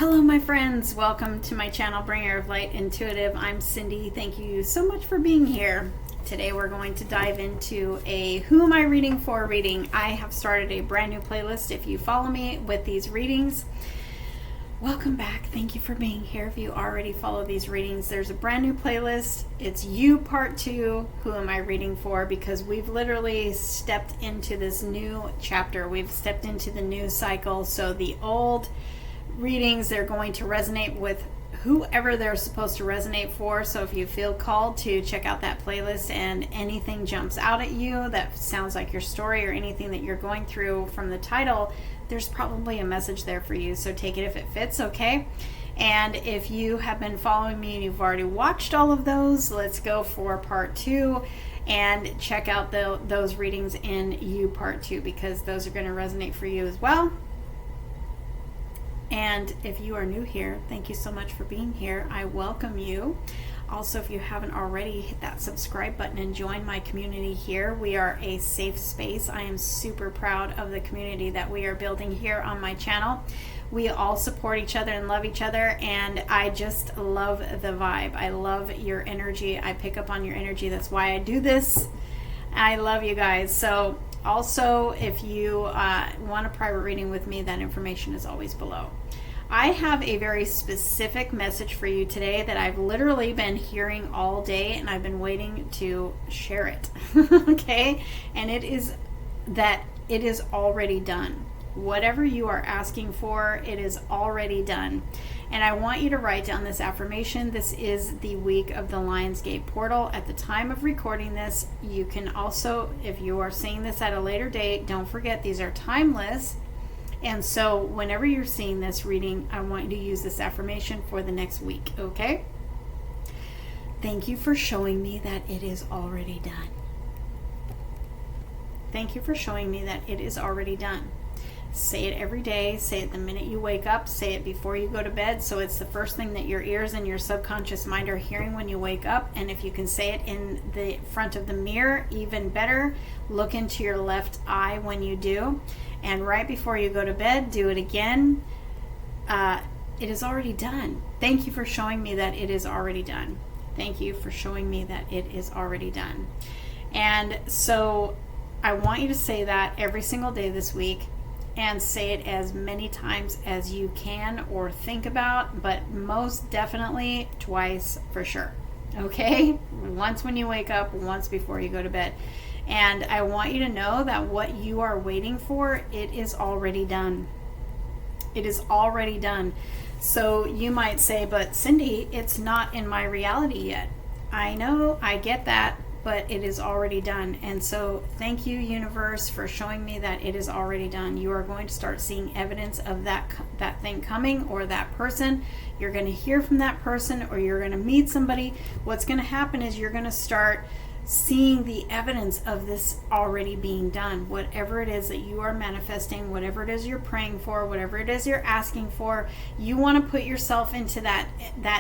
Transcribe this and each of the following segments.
Hello my friends, welcome to my channel Bringer of Light Intuitive. I'm Cindy. Thank you so much for being here. Today we're going to dive into a Who Am I Reading For reading. I have started a brand new playlist if you follow me with these readings. Welcome back. Thank you for being here. If you already follow these readings, there's a brand new playlist. It's You Part 2, Who Am I Reading For? Because we've literally stepped into this new chapter. We've stepped into the new cycle. So the old readings, they're going to resonate with whoever they're supposed to resonate for. So if you feel called to check out that playlist and anything jumps out at you that sounds like your story or anything that you're going through from the title, there's probably a message there for you. So take it if it fits, okay? And if you have been following me and you've already watched all of those, let's go for part 2 and check out those readings in You Part 2, because those are going to resonate for you as well. And if you are new here, thank you so much for being here. I welcome you. Also, if you haven't already, hit that subscribe button and join my community here. We are a safe space. I am super proud of the community that we are building here on my channel. We all support each other and love each other, and I just love the vibe. I love your energy. I pick up on your energy. That's why I do this. I love you guys. So also, if you want a private reading with me, that information is always below. I have a very specific message for you today that I've literally been hearing all day, and I've been waiting to share it. Okay? And it is that it is already done. Whatever you are asking for, it is already done. And I want you to write down this affirmation. This is the week of the Lionsgate portal. At the time of recording this, you can also, if you are seeing this at a later date, don't forget these are timeless. And so whenever you're seeing this reading, I want you to use this affirmation for the next week, okay? Thank you for showing me that it is already done. Thank you for showing me that it is already done. Say it every day. Say it the minute you wake up. Say it before you go to bed. So it's the first thing that your ears and your subconscious mind are hearing when you wake up. And if you can say it in the front of the mirror, even better. Look into your left eye when you do. And right before you go to bed, do it again. It is already done. Thank you for showing me that it is already done. Thank you for showing me that it is already done. And so I want you to say that every single day this week, and say it as many times as you can or think about, but most definitely twice for sure. Okay? Once when you wake up, once before you go to bed. And I want you to know that what you are waiting for, it is already done. It is already done. So you might say, but Cindy, it's not in my reality yet. I know, I get that, but it is already done. And so thank you, universe, for showing me that it is already done. You are going to start seeing evidence of that thing coming, or that person. You're going to hear from that person, or you're going to meet somebody. What's going to happen is you're going to start seeing the evidence of this already being done. Whatever it is that you are manifesting, whatever it is you're praying for, whatever it is you're asking for, you want to put yourself into that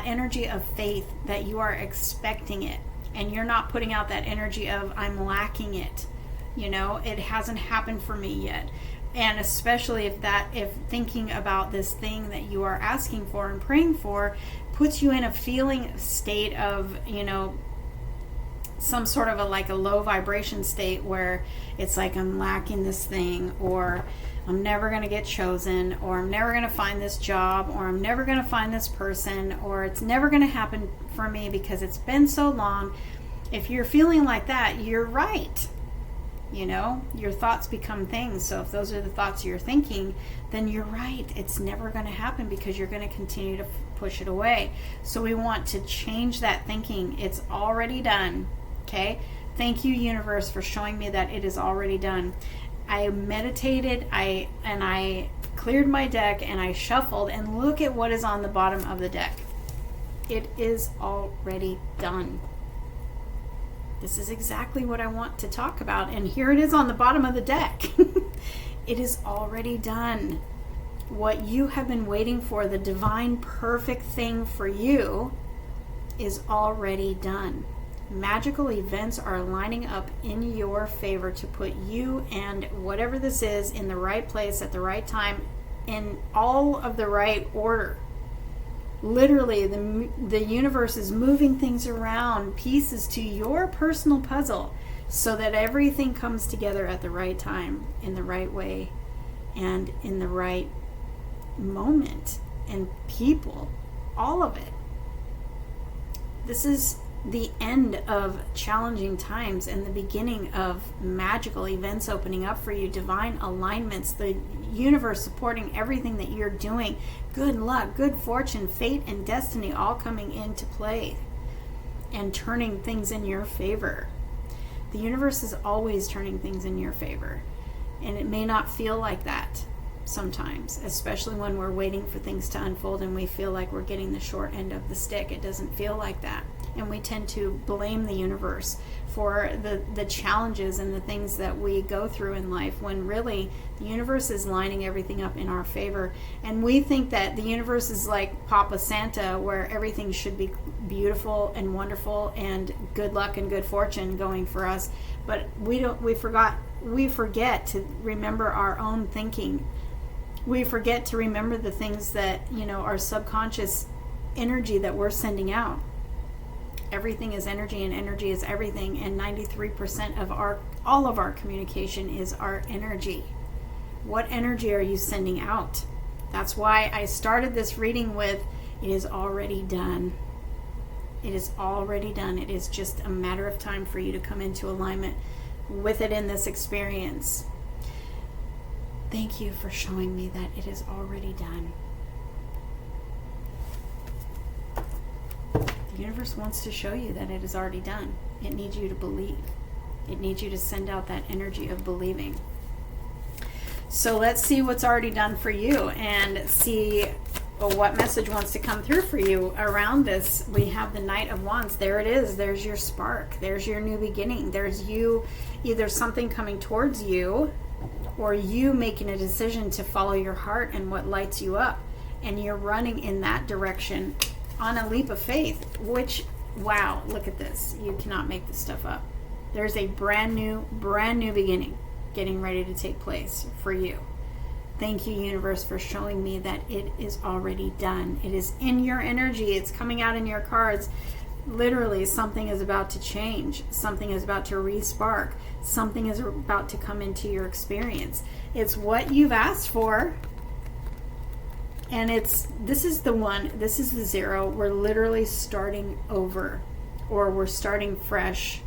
energy of faith that you are expecting it. And you're not putting out that energy of, I'm lacking it. You know, it hasn't happened for me yet. And especially if thinking about this thing that you are asking for and praying for puts you in a feeling state of, you know, some sort of a low vibration state where it's like, I'm lacking this thing, or I'm never going to get chosen, or I'm never going to find this job, or I'm never going to find this person, or it's never going to happen for me because it's been so long. If you're feeling like that, you're right. You know, your thoughts become things. So if those are the thoughts you're thinking, then you're right. It's never going to happen because you're going to continue to push it away. So we want to change that thinking. It's already done. Okay? Thank you, universe, for showing me that it is already done. I meditated, I cleared my deck, and I shuffled, and look at what is on the bottom of the deck. It is already done. This is exactly what I want to talk about, and here it is on the bottom of the deck. It is already done. What you have been waiting for, the divine perfect thing for you, is already done. Magical events are lining up in your favor to put you and whatever this is in the right place at the right time, in all of the right order. Literally, the universe is moving things around, pieces to your personal puzzle, so that everything comes together at the right time, in the right way, and in the right moment, and people, all of it. This is the end of challenging times and the beginning of magical events opening up for you, divine alignments, the universe supporting everything that you're doing, good luck, good fortune, fate, and destiny all coming into play and turning things in your favor. The universe is always turning things in your favor, and it may not feel like that sometimes, especially when we're waiting for things to unfold and we feel like we're getting the short end of the stick. It doesn't feel like that, and we tend to blame the universe for the challenges and the things that we go through in life, when really the universe is lining everything up in our favor. And we think that the universe is like Papa Santa, where everything should be beautiful and wonderful and good luck and good fortune going for us, but we forget to remember our own thinking. We forget to remember the things that, our subconscious energy that we're sending out. Everything is energy, and energy is everything, and 93% of all of our communication is our energy. What energy are you sending out? That's why I started this reading with, it is already done. It is already done. It is just a matter of time for you to come into alignment with it in this experience. Thank you for showing me that it is already done. The universe wants to show you that it is already done. It needs you to believe. It needs you to send out that energy of believing. So let's see what's already done for you and see what message wants to come through for you around this. We have the Knight of Wands. There it is. There's your spark. There's your new beginning. There's you, either something coming towards you or you making a decision to follow your heart and what lights you up. And you're running in that direction on a leap of faith, which, wow, look at this. You cannot make this stuff up. There's a brand new beginning getting ready to take place for you. Thank you, universe, for showing me that it is already done. It is in your energy. It's coming out in your cards. Literally, something is about to change. Something is about to re-spark. Something is about to come into your experience. It's what you've asked for. And this is the 0. We're literally starting over, or we're starting fresh.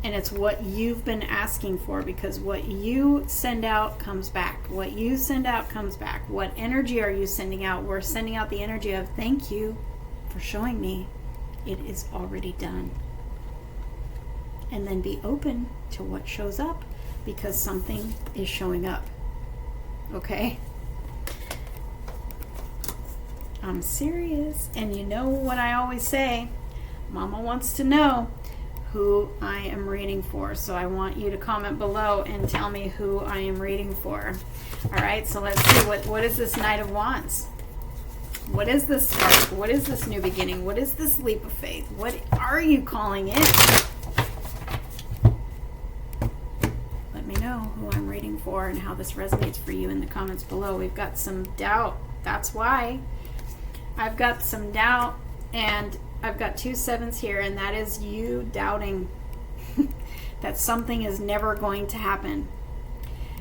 And it's what you've been asking for, because what you send out comes back. What you send out comes back. What energy are you sending out? We're sending out the energy of thank you for showing me it is already done. And then be open to what shows up, because something is showing up. Okay? I'm serious. And you know what I always say, Mama wants to know who I am reading for. So I want you to comment below and tell me who I am reading for. All right, so let's see, what is this Knight of Wands? What is this spark? What is this new beginning? What is this leap of faith? What are you calling in? Let me know who I'm reading for and how this resonates for you in the comments below. We've got some doubt. That's why I've got some doubt, and I've got 2 7s here, and that is you doubting that something is never going to happen.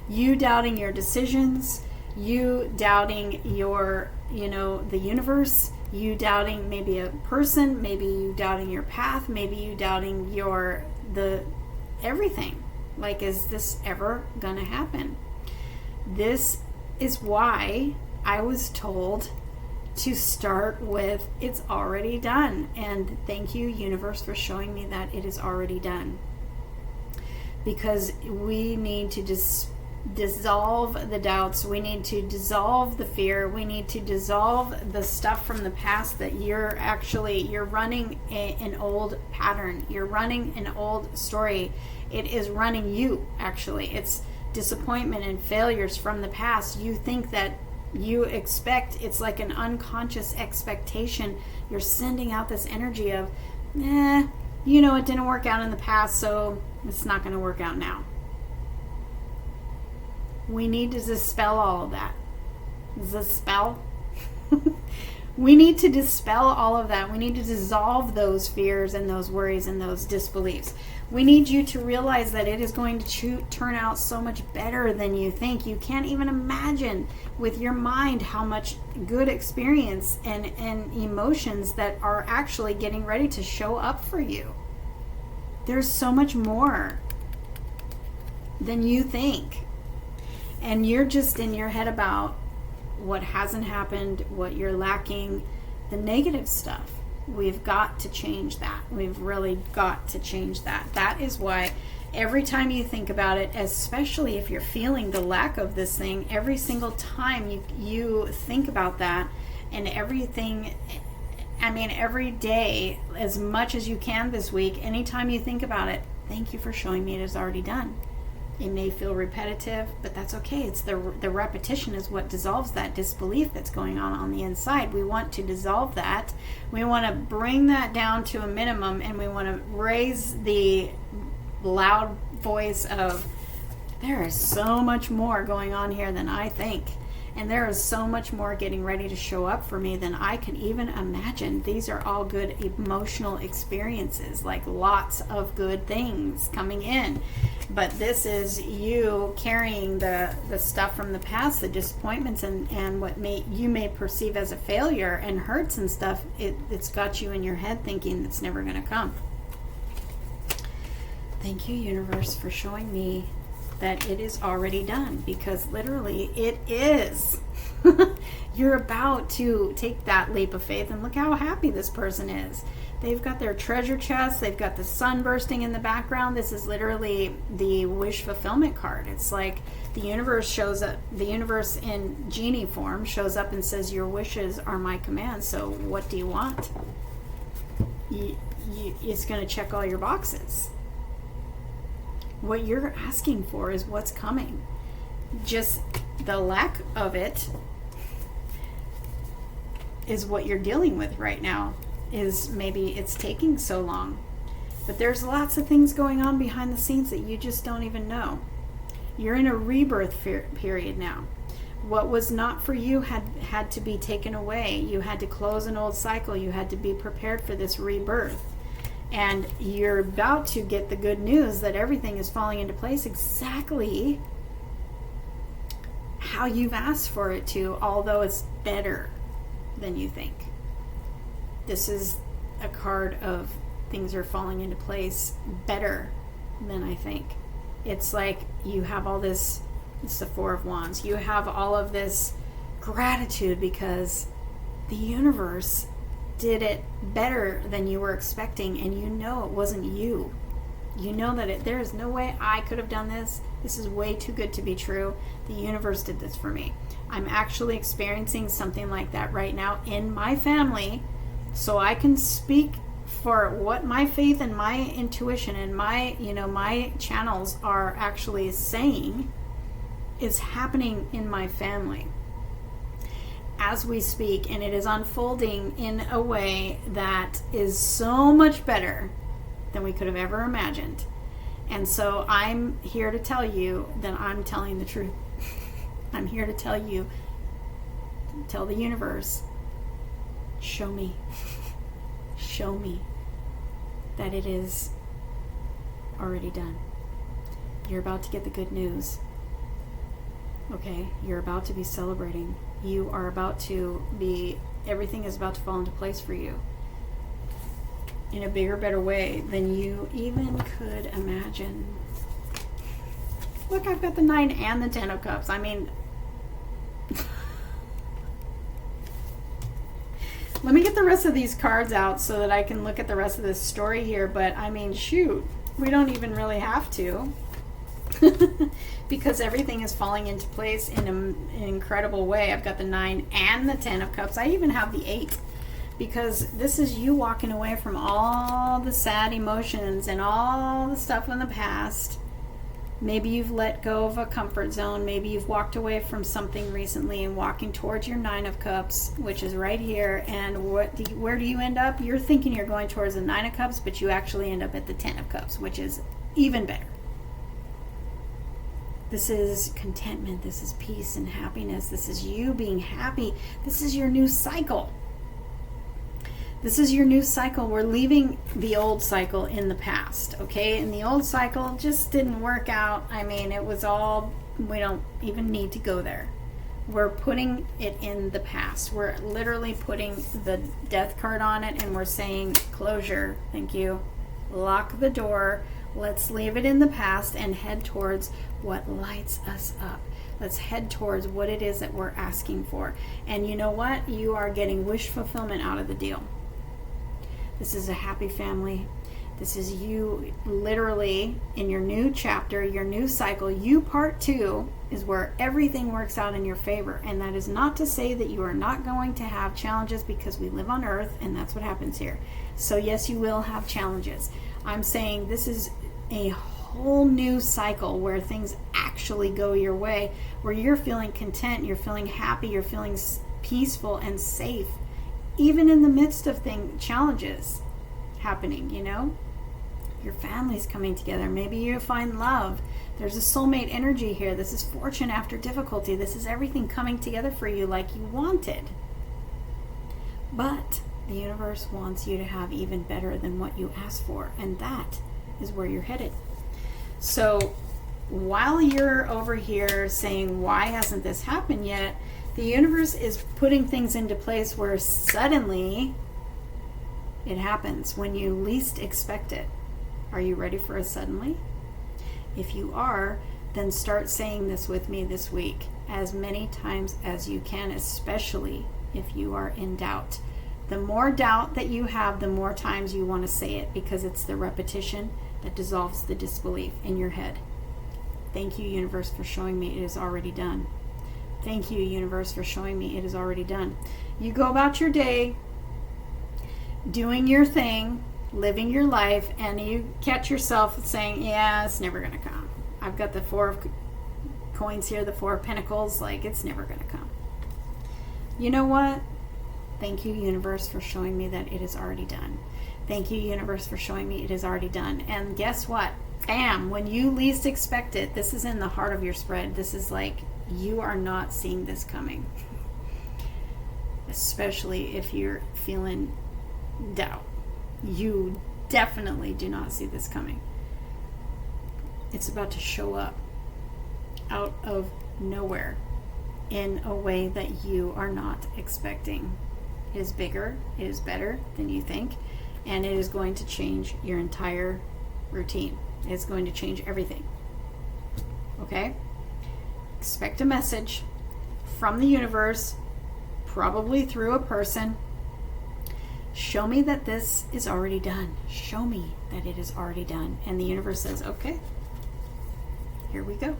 You doubting your decisions, you doubting your, the universe, you doubting maybe a person, maybe you doubting your path, maybe you doubting everything. Like, is this ever gonna happen? This is why I was told to start with it's already done. And thank you, universe, for showing me that it is already done. Because we need to dissolve the doubts. We need to dissolve the fear. We need to dissolve the stuff from the past that you're running an old pattern. You're running an old story. It is running you, actually. It's disappointment and failures from the past. You think that you expect, it's like an unconscious expectation. You're sending out this energy of, it didn't work out in the past, so it's not going to work out now. We need to dispel all of that. Dispel? We need to dispel all of that. We need to dissolve those fears and those worries and those disbeliefs. We need you to realize that it is going to turn out so much better than you think. You can't even imagine with your mind how much good experience and emotions that are actually getting ready to show up for you. There's so much more than you think. And you're just in your head about what hasn't happened, what you're lacking, the negative stuff. We've got to change that. We've really got to change that. That is why every time you think about it, especially if you're feeling the lack of this thing, every single time you think about that, and everything, I mean, every day, as much as you can this week, anytime you think about it, thank you for showing me it is already done. It may feel repetitive, but that's okay. It's the repetition is what dissolves that disbelief that's going on the inside. We want to dissolve that. We want to bring that down to a minimum, and we want to raise the loud voice of, there is so much more going on here than I think. And there is so much more getting ready to show up for me than I can even imagine. These are all good emotional experiences, like lots of good things coming in. But this is you carrying the stuff from the past, the disappointments and what you may perceive as a failure and hurts and stuff. It's got you in your head thinking it's never going to come. Thank you, universe, for showing me that it is already done, because literally it is. You're about to take that leap of faith, and look how happy this person is. They've got their treasure chest, they've got the sun bursting in the background. This is literally the wish fulfillment card. It's like the universe shows up, the universe in genie form shows up and says, your wishes are my commands, so what do you want? It's going to check all your boxes. What you're asking for is what's coming. Just the lack of it is what you're dealing with right now. Is maybe it's taking so long. But there's lots of things going on behind the scenes that you just don't even know. You're in a rebirth period now. What was not for you had to be taken away. You had to close an old cycle. You had to be prepared for this rebirth. And you're about to get the good news that everything is falling into place exactly how you've asked for it to, although it's better than you think. This is a card of things are falling into place better than I think. It's like you have all this, it's the Four of Wands. You have all of this gratitude because the universe did it better than you were expecting, and you know it wasn't you. You know that there is no way I could have done this. This is way too good to be true. The universe did this for me. I'm actually experiencing something like that right now in my family, so I can speak for what my faith and my intuition and my channels are actually saying is happening in my family as we speak, and it is unfolding in a way that is so much better than we could have ever imagined. And so I'm here to tell you that I'm telling the truth. I'm here to tell the universe, show me that it is already done. You're about to get the good news. Okay, you're about to be celebrating. You are about to be, everything is about to fall into place for you in a bigger, better way than you even could imagine. Look, I've got the 9 and the 10 of Cups. I mean, let me get the rest of these cards out so that I can look at the rest of this story here. But I mean, shoot, we don't even really have to. Because everything is falling into place in an incredible way. I've got the 9 and the 10 of Cups. I even have the 8. Because this is you walking away from all the sad emotions and all the stuff from the past. Maybe you've let go of a comfort zone. Maybe you've walked away from something recently and walking towards your 9 of Cups, which is right here. And where do you end up? You're thinking you're going towards the 9 of Cups, but you actually end up at the 10 of Cups, which is even better. This is contentment. This is peace and happiness. This is you being happy. This is your new cycle. This is your new cycle. We're leaving the old cycle in the past, okay? And the old cycle just didn't work out. I mean, it was all, we don't even need to go there. We're putting it in the past. We're literally putting the death card on it, and we're saying closure. Thank you. Lock the door. Let's leave it in the past and head towards what lights us up. Let's head towards what it is that we're asking for. And you know what? You are getting wish fulfillment out of the deal. This is a happy family. This is you literally in your new chapter, your new cycle. You part 2 is where everything works out in your favor. And that is not to say that you are not going to have challenges, because we live on earth and that's what happens here. So yes, you will have challenges. I'm saying this is a whole new cycle where things actually go your way, where you're feeling content, you're feeling happy, you're feeling peaceful and safe, even in the midst of challenges happening, you know? Your family's coming together. Maybe you find love. There's a soulmate energy here. This is fortune after difficulty. This is everything coming together for you like you wanted. But the universe wants you to have even better than what you asked for, and that is where you're headed. So while you're over here saying, why hasn't this happened yet? The universe is putting things into place where suddenly it happens when you least expect it. Are you ready for a suddenly? If you are, then start saying this with me this week as many times as you can, especially if you are in doubt. The more doubt that you have, the more times you want to say it, because it's the repetition that dissolves the disbelief in your head. Thank you, universe, for showing me it is already done. Thank you, universe, for showing me it is already done. You go about your day, doing your thing, living your life, and you catch yourself saying, yeah, it's never going to come. I've got the 4 of coins here, the 4 of pentacles, like it's never going to come. You know what? Thank you, universe, for showing me that it is already done. Thank you, universe, for showing me it is already done. And guess what? Bam! When you least expect it, this is in the heart of your spread. This is like you are not seeing this coming. Especially if you're feeling doubt. You definitely do not see this coming. It's about to show up out of nowhere in a way that you are not expecting. It is bigger, it is better than you think, and it is going to change your entire routine. It's going to change everything. Okay? Expect a message from the universe, probably through a person. Show me that this is already done. Show me that it is already done. And the universe says, okay, here we go.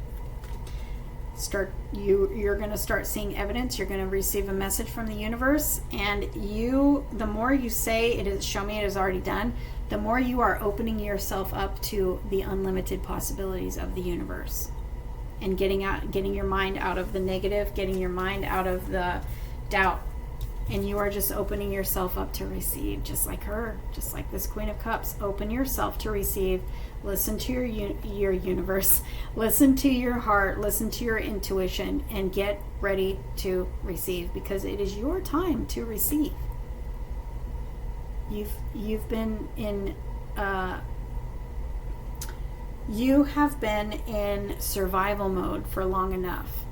You're going to start seeing evidence. You're going to receive a message from the universe, and the more you say it is, show me it is already done, the more you are opening yourself up to the unlimited possibilities of the universe, and getting your mind out of the negative, getting your mind out of the doubt. And you are just opening yourself up to receive, just like her, just like this Queen of Cups. Open yourself to receive. Listen to your universe. Listen to your heart. Listen to your intuition, and get ready to receive, because it is your time to receive. You've been in you have been in survival mode for long enough,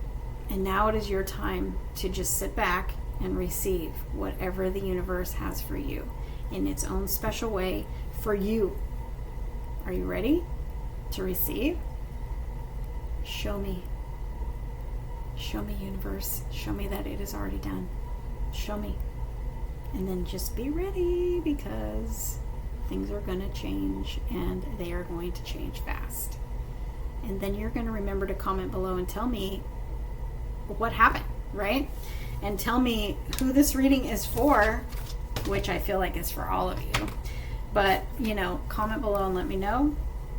and now it is your time to just sit back and receive whatever the universe has for you in its own special way for you. Are you ready to receive? Show me. Show me, universe. Show me that it is already done. Show me. And then just be ready, because things are going to change, and they are going to change fast. And then you're going to remember to comment below and tell me what happened, right? And tell me who this reading is for, which I feel like is for all of you. But, comment below and let me know.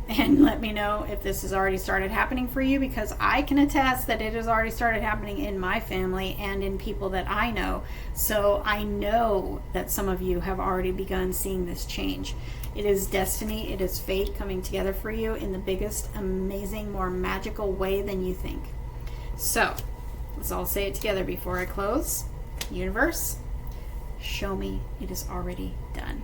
And let me know if this has already started happening for you, because I can attest that it has already started happening in my family and in people that I know. So I know that some of you have already begun seeing this change. It is destiny, it is fate coming together for you in the biggest, amazing, more magical way than you think. So let's all say it together before I close. Universe, show me it is already done.